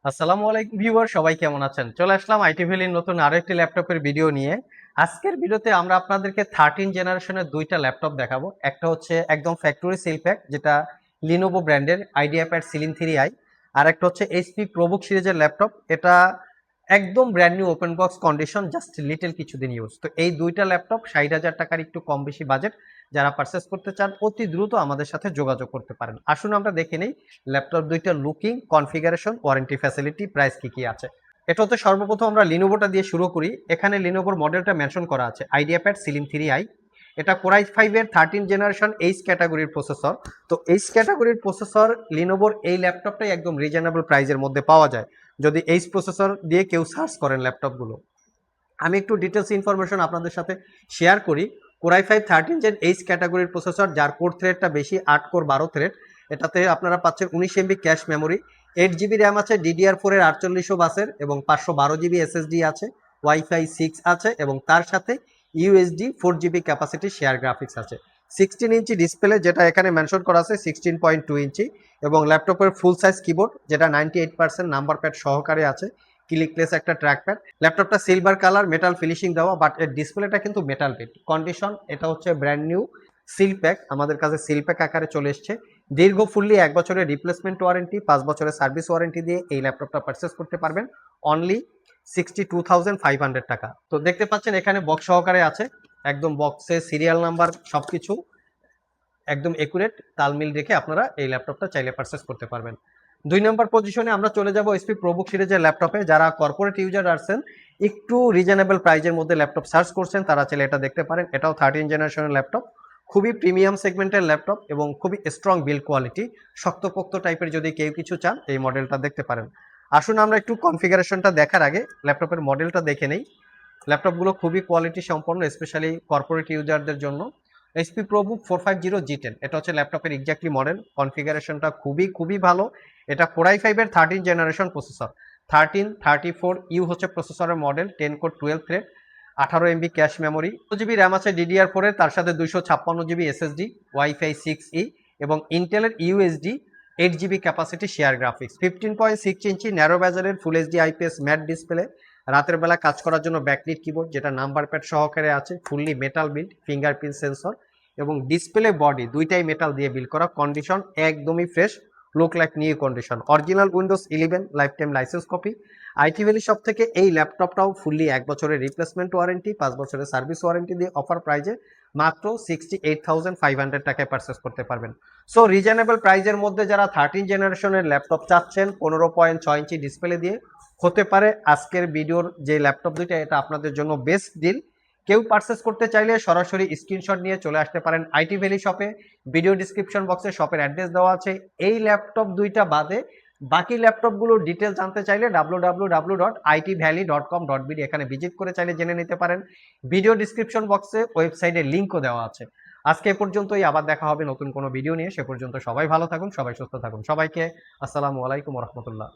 আসসালামু আলাইকুম ভিউয়ার, সবাই কেমন আছেন? চলে আসলাম আইটি ভ্যালির নতুন আরো একটি ল্যাপটপের ভিডিও নিয়ে। আজকের ভিডিওতে আমরা আপনাদেরকে 13 জেনারেশনের দুইটা ল্যাপটপ দেখাবো। একটা হচ্ছে একদম ফ্যাক্টরি সিল প্যাক, যেটা লিনোভো ব্র্যান্ডের আইডিয়াপ্যাড সিলিন 3i। আর একটা হচ্ছে এইচপি প্রোবুক সিরিজের ল্যাপটপ। এটা একদম brand new open box condition, just little কিছুদিন ইউজ। তো এই দুইটা ল্যাপটপ 60,000 টাকার একটু কম বেশি বাজেট, যারা পারচেস করতে চান অতি দ্রুত আমাদের সাথে যোগাযোগ করতে পারেন। আসুন আমরা দেখে নেই ল্যাপটপ দুইটা looking, configuration, warranty facility, price কি কি আছে। এটা হচ্ছে সর্বপ্রথম আমরা লিনোভোটা দিয়ে শুরু করি। এখানে লিনোভোর মডেলটা মেনশন করা আছে আইডিয়াপ্যাড সিলিন 3i। এটা কোর i5 এর 13 জেনারেশন এইচ ক্যাটাগরির প্রসেসর। তো এইচ ক্যাটাগরির প্রসেসর লিনোভোর এই ল্যাপটপটাই একদম রিজনেবল প্রাইসের মধ্যে পাওয়া যায় যদি এইচ প্রসেসর দিয়ে কেউ সার্চ করেন ল্যাপটপগুলো। আমি একটু ডিটেলস ইনফরমেশন আপনাদের সাথে শেয়ার করি। কোর i5 13 জেন এইচ ক্যাটাগরির প্রসেসর, যার কোর থ্রেডটা বেশি, 8 কোর 12 থ্রেড। এটাতে আপনারা পাচ্ছেন 19 MB cache memory, 8 GB RAM আছে, DDR4 এর 4800 বাসের এবং 512 জিবি এসএসডি আছে, ওয়াইফাই 6 আছে এবং তার সাথে USD 4 GB capacity share graphics আছে। 16 ইঞ্চি ডিসপ্লে, যেটা এখানে মেনশন করা আছে 16.2 ইঞ্চি, এবং ল্যাপটপের ফুল সাইজ কিবোর্ড, যেটা 98% নাম্বার প্যাড সহকারে আছে, ক্লিকলেস একটা ট্র্যাক প্যাড। ল্যাপটপটা সিলভার কালার, মেটাল ফিনিশিং দেওয়া, বাট এর ডিসপ্লেটা কিন্তু মেটাল বিট কন্ডিশন। এটা হচ্ছে ব্র্যান্ড নিউ সিল প্যাক, আমাদের কাছে সিল প্যাক আকারে চলে এসছে। দীর্ঘ ফুললি 1 বছরের রিপ্লেসমেন্ট ওয়ারেন্টি, 5 বছরের সার্ভিস ওয়ারেন্টি দিয়ে এই ল্যাপটপটা পারচেস করতে পারবেন অনলি 62,500 টাকা। তো দেখতে পাচ্ছেন এখানে বক্স সহকারে আছে, একদম বক্সে সিরিয়াল নাম্বার সবকিছু একদম একুরেট তালমিল রেখে আপনারা এই ল্যাপটপটা চাইলে পারচেস করতে পারবেন। 2 নম্বর পজিশনে আমরা চলে যাব এসপি প্রোবুক সিরিজের ল্যাপটপে। যারা কর্পোরেট ইউজার আছেন, একটু রিজনেবল প্রাইজের মধ্যে ল্যাপটপ সার্চ করছেন, তারা চাইলে এটা দেখতে পারেন। এটাও 13 জেনারেশনের ল্যাপটপ, খুবই প্রিমিয়াম সেগমেন্টের ল্যাপটপ এবং খুবই স্ট্রং বিল্ড কোয়ালিটি। শক্তপোক্ত টাইপের যদি কেউ কিছু চান, এই মডেলটা দেখতে পারেন। আসুন আমরা একটু কনফিগারেশনটা দেখার আগে ল্যাপটপের মডেলটা দেখে নেই। ল্যাপটপগুলো খুবই কোয়ালিটি সম্পন্ন, স্পেশালি কর্পোরেট ইউজারদের জন্য। এইচপি প্রোবুক 450 G10, এটা হচ্ছে ল্যাপটপের এক্স্যাক্টলি মডেল। কনফিগারেশনটা খুবই খুবই ভালো। এটা কোর i5 এর 13 জেনারেশন প্রসেসর, 1334U হচ্ছে প্রসেসরের model, 10 core 12 thread, 18 MB cache memory, 2 GB RAM আছে DDR4 এর, তার সাথে 256 জিবি এসএসডি, ওয়াইফাই 6E এবং ইন্টেলের USD 8 GB capacity share graphics, 15.6 inch narrow বেজেলের full HD IPS matte display, রাতের বেলা কাজ করার জন্য ব্যাকলিট কিবোর্ড, যেটা নাম্বার প্যাড সহকারে আছে, fully metal build, fingerprint sensor এবং ডিসপ্লে বডি দুইটাই মেটাল দিয়ে বিল্ড করা। কন্ডিশন একদমই fresh, look like new condition. Original Windows 11 life time licence copy. IT valley shop থেকে এই ল্যাপটপটাও ফুললি 1 বছরের রিপ্লেসমেন্ট ওয়ারেন্টি, 5 বছরের সার্ভিস ওয়ারেন্টি দিয়ে অফার প্রাইজে মাত্র 68,500 টাকায় পারচেস করতে পারবেন। সো রিজনেবল প্রাইজের মধ্যে যারা 13 জেনারেশনের ল্যাপটপ চাচ্ছেন 15.6 ইঞ্চি ডিসপ্লে দিয়ে, হতে পারে আজকের ভিডিওর যে ল্যাপটপ দুইটা এটা আপনাদের জন্য বেস্ট ডিল। কেউ পারচেস করতে চাইলে সরাসরি স্ক্রিনশট নিয়ে চলে আসতে পারেন আইটি ভ্যালি শপে। ভিডিও ডিসক্রিপশন বক্সে শপের অ্যাড্রেস দেওয়া আছে। এই ল্যাপটপ দুইটা বাদে বাকি ল্যাপটপগুলোর ডিটেল জানতে চাইলে www.itvalley.com.bd এখানে ভিজিট করে চাইলে জেনে নিতে পারেন। ভিডিও ডিসক্রিপশন বক্সে ওয়েবসাইটের লিঙ্কও দেওয়া আছে। আজকে এ পর্যন্তই, আবার দেখা হবে নতুন কোনো ভিডিও নিয়ে। সে পর্যন্ত সবাই ভালো থাকুন, সবাই সুস্থ থাকুন। সবাইকে আসসালামু আলাইকুম ওয়া রাহমাতুল্লাহ।